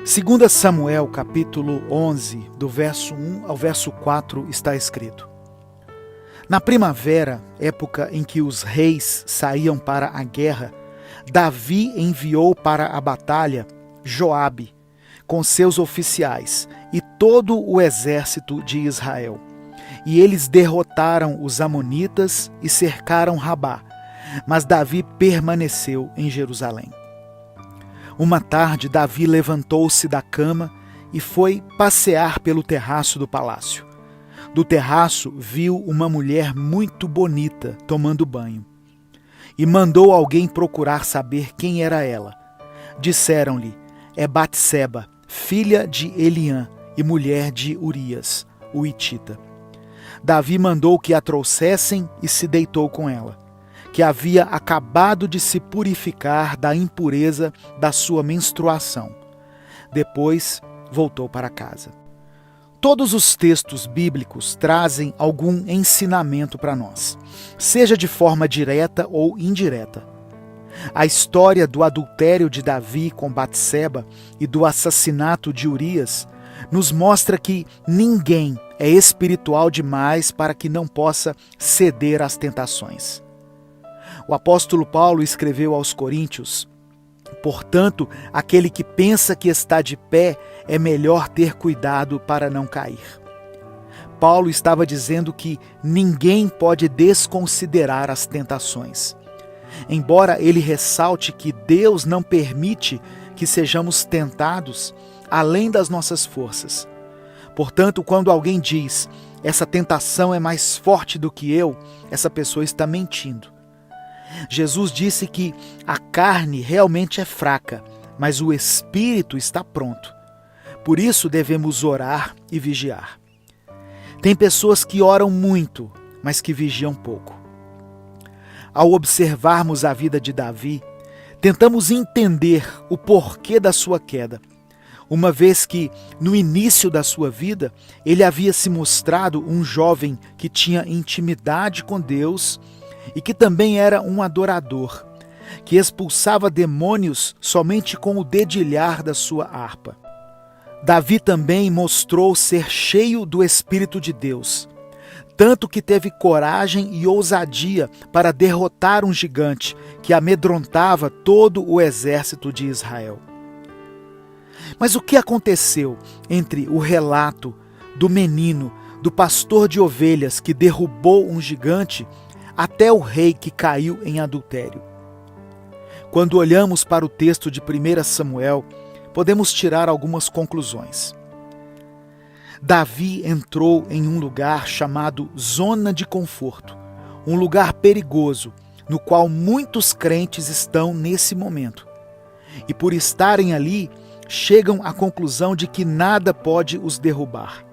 Segundo Samuel, capítulo 11, do verso 1 ao verso 4, está escrito: Na primavera, época em que os reis saíam para a guerra, Davi enviou para a batalha Joabe, com seus oficiais, e todo o exército de Israel. E eles derrotaram os amonitas e cercaram Rabá, mas Davi permaneceu em Jerusalém. Uma tarde, Davi levantou-se da cama e foi passear pelo terraço do palácio. Do terraço, viu uma mulher muito bonita tomando banho. E mandou alguém procurar saber quem era ela. Disseram-lhe: é Batseba, filha de Eliã e mulher de Urias, o hitita. Davi mandou que a trouxessem e se deitou com ela, que havia acabado de se purificar da impureza da sua menstruação. Depois voltou para casa. Todos os textos bíblicos trazem algum ensinamento para nós, seja de forma direta ou indireta. A história do adultério de Davi com Batseba e do assassinato de Urias nos mostra que ninguém é espiritual demais para que não possa ceder às tentações. O apóstolo Paulo escreveu aos Coríntios: portanto, aquele que pensa que está de pé, é melhor ter cuidado para não cair. Paulo estava dizendo que ninguém pode desconsiderar as tentações. Embora ele ressalte que Deus não permite que sejamos tentados além das nossas forças. Portanto, quando alguém diz, essa tentação é mais forte do que eu, essa pessoa está mentindo. Jesus disse que a carne realmente é fraca, mas o espírito está pronto. Por isso devemos orar e vigiar. Tem pessoas que oram muito, mas que vigiam pouco. Ao observarmos a vida de Davi, tentamos entender o porquê da sua queda, uma vez que, no início da sua vida, ele havia se mostrado um jovem que tinha intimidade com Deus e que também era um adorador, que expulsava demônios somente com o dedilhar da sua harpa. Davi também mostrou ser cheio do Espírito de Deus, tanto que teve coragem e ousadia para derrotar um gigante que amedrontava todo o exército de Israel. Mas o que aconteceu entre o relato do menino, do pastor de ovelhas que derrubou um gigante, até o rei que caiu em adultério? Quando olhamos para o texto de 1 Samuel, podemos tirar algumas conclusões. Davi entrou em um lugar chamado zona de conforto, um lugar perigoso, no qual muitos crentes estão nesse momento. E por estarem ali, chegam à conclusão de que nada pode os derrubar.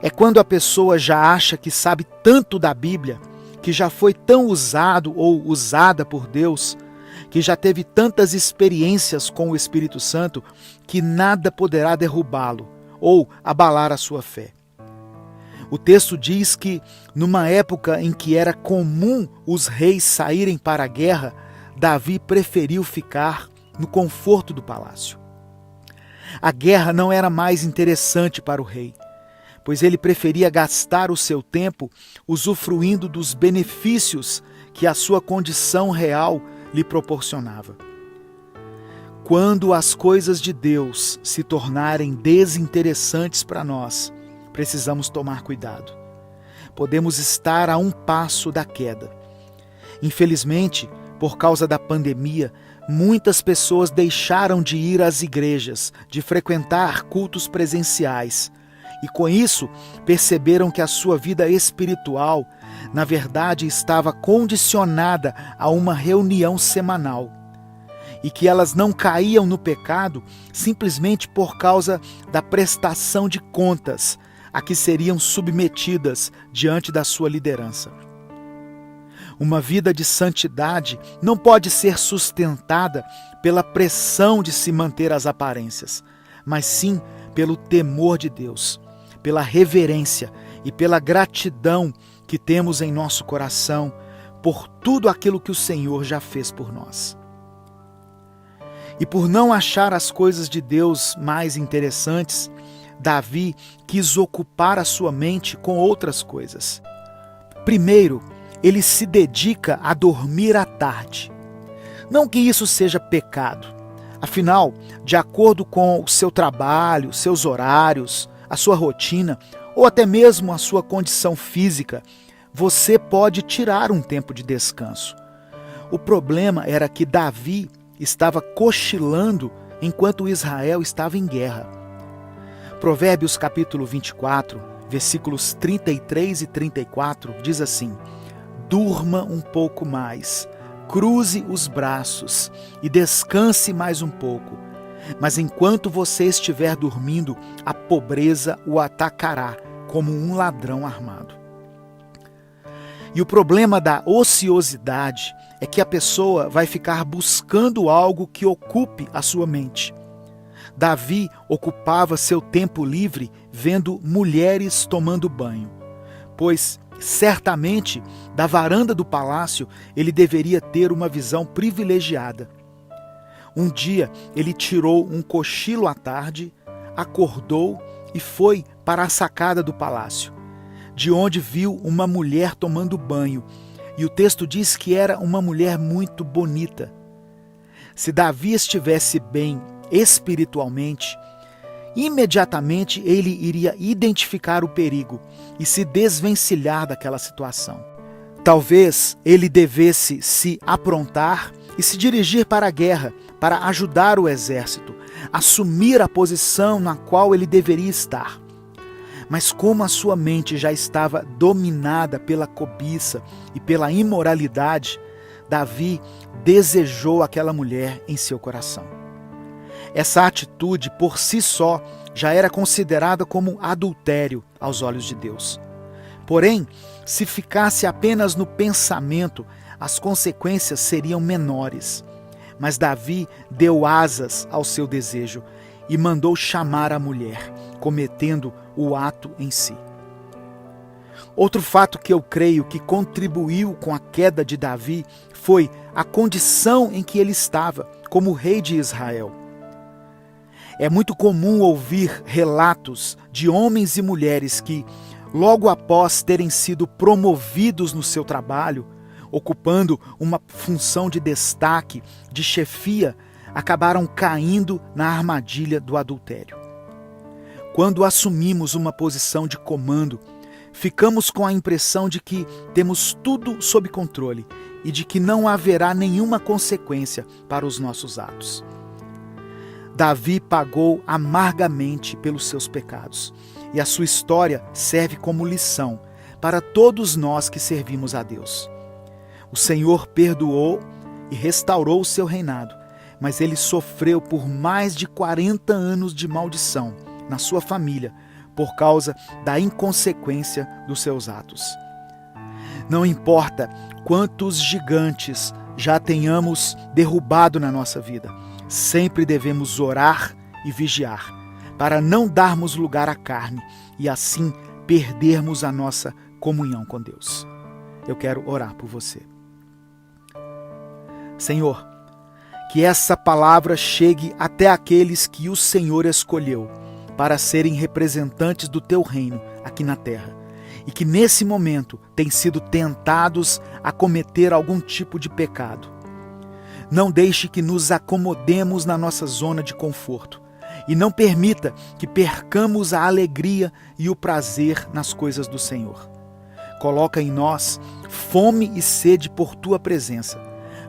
É quando a pessoa já acha que sabe tanto da Bíblia, que já foi tão usado ou usada por Deus, que já teve tantas experiências com o Espírito Santo, que nada poderá derrubá-lo ou abalar a sua fé. O texto diz que, numa época em que era comum os reis saírem para a guerra, Davi preferiu ficar no conforto do palácio. A guerra não era mais interessante para o rei, pois ele preferia gastar o seu tempo usufruindo dos benefícios que a sua condição real lhe proporcionava. Quando as coisas de Deus se tornarem desinteressantes para nós, precisamos tomar cuidado. Podemos estar a um passo da queda. Infelizmente, por causa da pandemia, muitas pessoas deixaram de ir às igrejas, de frequentar cultos presenciais, e com isso perceberam que a sua vida espiritual, na verdade, estava condicionada a uma reunião semanal, e que elas não caíam no pecado simplesmente por causa da prestação de contas a que seriam submetidas diante da sua liderança. Uma vida de santidade não pode ser sustentada pela pressão de se manter as aparências, mas sim pelo temor de Deus, pela reverência e pela gratidão que temos em nosso coração por tudo aquilo que o Senhor já fez por nós. E por não achar as coisas de Deus mais interessantes, Davi quis ocupar a sua mente com outras coisas. Primeiro, ele se dedica a dormir à tarde. Não que isso seja pecado. Afinal, de acordo com o seu trabalho, seus horários, a sua rotina ou até mesmo a sua condição física, você pode tirar um tempo de descanso. O problema era que Davi estava cochilando enquanto Israel estava em guerra. Provérbios capítulo 24, versículos 33 e 34 diz assim: durma um pouco mais, cruze os braços e descanse mais um pouco. Mas enquanto você estiver dormindo, a pobreza o atacará como um ladrão armado. E o problema da ociosidade é que a pessoa vai ficar buscando algo que ocupe a sua mente. Davi ocupava seu tempo livre vendo mulheres tomando banho, pois certamente da varanda do palácio ele deveria ter uma visão privilegiada. Um dia ele tirou um cochilo à tarde, acordou e foi para a sacada do palácio, de onde viu uma mulher tomando banho, e o texto diz que era uma mulher muito bonita. Se Davi estivesse bem espiritualmente, imediatamente ele iria identificar o perigo e se desvencilhar daquela situação. Talvez ele devesse se aprontar e se dirigir para a guerra, para ajudar o exército, assumir a posição na qual ele deveria estar. Mas como a sua mente já estava dominada pela cobiça e pela imoralidade, Davi desejou aquela mulher em seu coração. Essa atitude, por si só, já era considerada como adultério aos olhos de Deus. Porém, se ficasse apenas no pensamento, as consequências seriam menores. Mas Davi deu asas ao seu desejo e mandou chamar a mulher, cometendo o ato em si. Outro fato que eu creio que contribuiu com a queda de Davi foi a condição em que ele estava como rei de Israel. É muito comum ouvir relatos de homens e mulheres que, logo após terem sido promovidos no seu trabalho, ocupando uma função de destaque, de chefia, acabaram caindo na armadilha do adultério. Quando assumimos uma posição de comando, ficamos com a impressão de que temos tudo sob controle e de que não haverá nenhuma consequência para os nossos atos. Davi pagou amargamente pelos seus pecados, e a sua história serve como lição para todos nós que servimos a Deus. O Senhor perdoou e restaurou o seu reinado, mas ele sofreu por mais de 40 anos de maldição na sua família por causa da inconsequência dos seus atos. Não importa quantos gigantes já tenhamos derrubado na nossa vida, sempre devemos orar e vigiar, para não darmos lugar à carne e assim perdermos a nossa comunhão com Deus. Eu quero orar por você. Senhor, que essa palavra chegue até aqueles que o Senhor escolheu para serem representantes do teu reino aqui na terra, e que nesse momento têm sido tentados a cometer algum tipo de pecado. Não deixe que nos acomodemos na nossa zona de conforto e não permita que percamos a alegria e o prazer nas coisas do Senhor. Coloca em nós fome e sede por tua presença.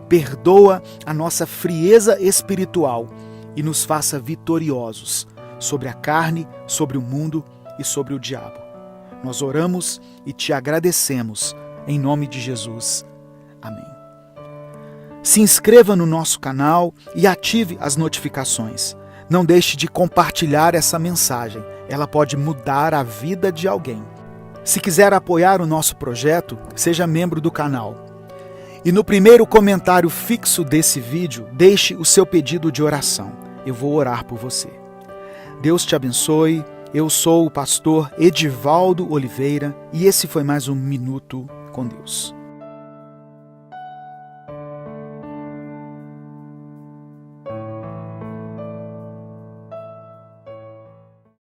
Perdoa a nossa frieza espiritual e nos faça vitoriosos sobre a carne, sobre o mundo e sobre o diabo. Nós oramos e te agradecemos em nome de Jesus. Amém. Se inscreva no nosso canal e ative as notificações. Não deixe de compartilhar essa mensagem. Ela pode mudar a vida de alguém. Se quiser apoiar o nosso projeto, seja membro do canal. E no primeiro comentário fixo desse vídeo, deixe o seu pedido de oração. Eu vou orar por você. Deus te abençoe. Eu sou o pastor Edivaldo Oliveira e esse foi mais um Minuto com Deus.